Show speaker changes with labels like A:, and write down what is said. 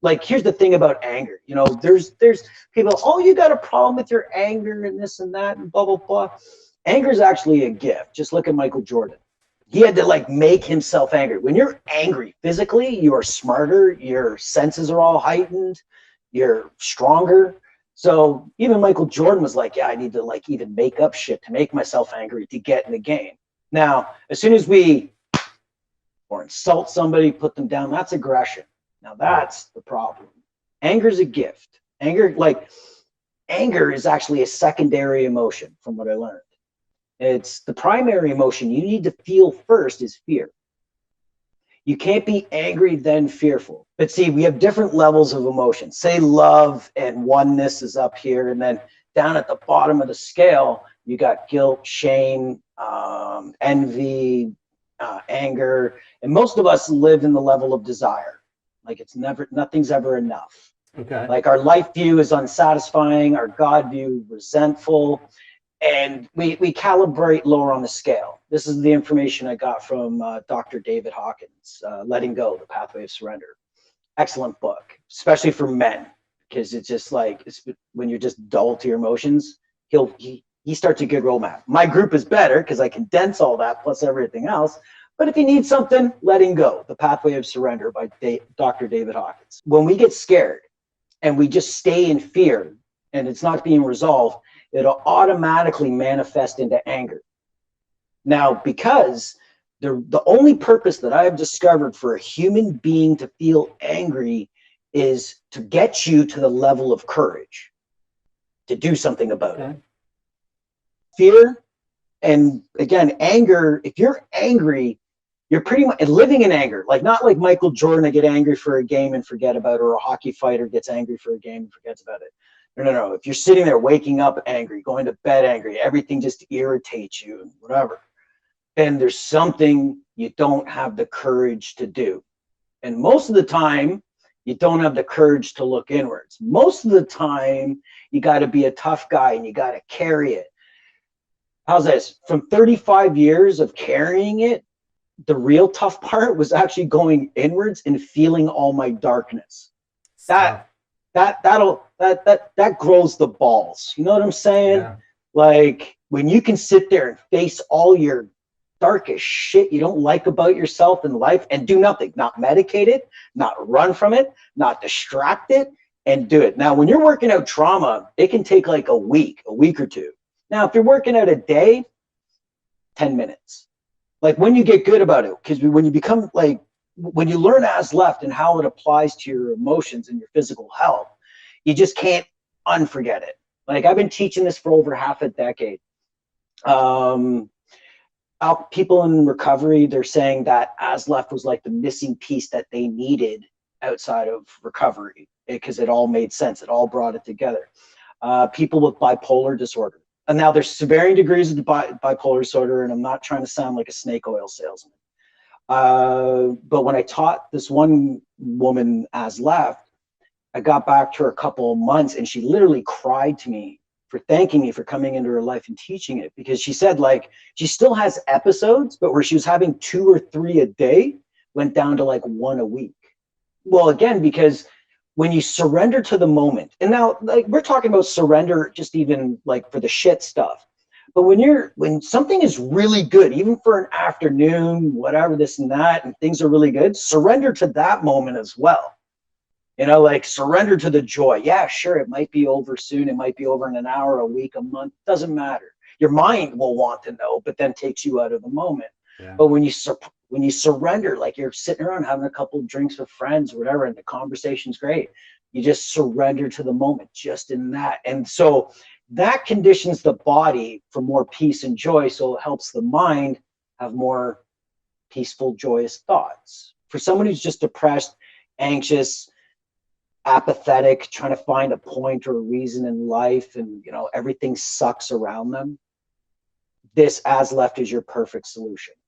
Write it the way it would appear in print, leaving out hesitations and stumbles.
A: like, here's the thing about anger. You know, there's people, oh, you got a problem with your anger and this and that and blah, blah, blah. Anger is actually a gift. Just look at Michael Jordan. He had to like make himself angry. When you're angry physically, you are smarter. Your senses are all heightened. You're stronger. So even Michael Jordan was like, yeah, I need to like even make up shit to make myself angry to get in the game. Now, as soon as we or insult somebody, put them down, that's aggression. Now that's the problem. Anger is a gift. Anger is actually a secondary emotion from what I learned. It's the primary emotion you need to feel first is fear. You can't be angry, then fearful. But see, we have different levels of emotion. Say love and oneness is up here, and then down at the bottom of the scale, you got guilt, shame, envy, anger. And most of us live in the level of desire. Like nothing's ever enough.
B: Okay.
A: Like our life view is unsatisfying, our God view resentful, and we calibrate lower on the scale. This is the information I got from Dr. David Hawkins, Letting Go, The Pathway of Surrender. Excellent book, especially for men, because it's just like, when you're just dull to your emotions, he starts a good roadmap. My group is better because I condense all that plus everything else. But if you need something, Letting Go, The Pathway of Surrender by Dr. David Hawkins. When we get scared and we just stay in fear and it's not being resolved, it'll automatically manifest into anger. Now, because the only purpose that I have discovered for a human being to feel angry is to get you to the level of courage to do something about it. Fear, and again, anger, if you're angry, you're pretty much living in anger. Like, not like Michael Jordan, I get angry for a game and forget about it, or a hockey fighter gets angry for a game and forgets about it. No. If you're sitting there waking up angry, going to bed angry, everything just irritates you and whatever, then there's something you don't have the courage to do. And most of the time, you don't have the courage to look inwards. Most of the time, you got to be a tough guy and you got to carry it. How's this? From 35 years of carrying it, the real tough part was actually going inwards and feeling all my darkness. That grows the balls. You know what I'm saying? Yeah. Like, when you can sit there and face all your darkest shit you don't like about yourself and life and do nothing, not medicate it, not run from it, not distract it, and do it. Now, when you're working out trauma, it can take like a week or two. Now, if you're working out a day, 10 minutes. Like, when you get good about it, because when you become like, when you learn L.E.F.T and how it applies to your emotions and your physical health, you just can't unforget it. Like, I've been teaching this for over half a decade. People in recovery, they're saying that L.E.F.T was like the missing piece that they needed outside of recovery, because it all made sense. It all brought it together. People with bipolar disorder. And now there's varying degrees of bipolar disorder, and I'm not trying to sound like a snake oil salesman. But when I taught this one woman L.E.F.T, I got back to her a couple of months, and she literally cried to me for thanking me for coming into her life and teaching it, because she said, like, she still has episodes, but where she was having 2 or 3 a day went down to like 1 a week. Well, again, because when you surrender to the moment, and now, like, we're talking about surrender just even like for the shit stuff, but when something is really good, even for an afternoon, whatever, this and that, and things are really good, surrender to that moment as well. You know, like, surrender to the joy. Yeah, sure, it might be over soon. It might be over in an hour, a week, a month. Doesn't matter. Your mind will want to know, but then takes you out of the moment. Yeah. But when you surrender, like, you're sitting around having a couple of drinks with friends or whatever, and the conversation's great, you just surrender to the moment, just in that. And so that conditions the body for more peace and joy. So it helps the mind have more peaceful, joyous thoughts. For someone who's just depressed, anxious, apathetic, trying to find a point or a reason in life, and, you know, everything sucks around them, this L.E.F.T is your perfect solution.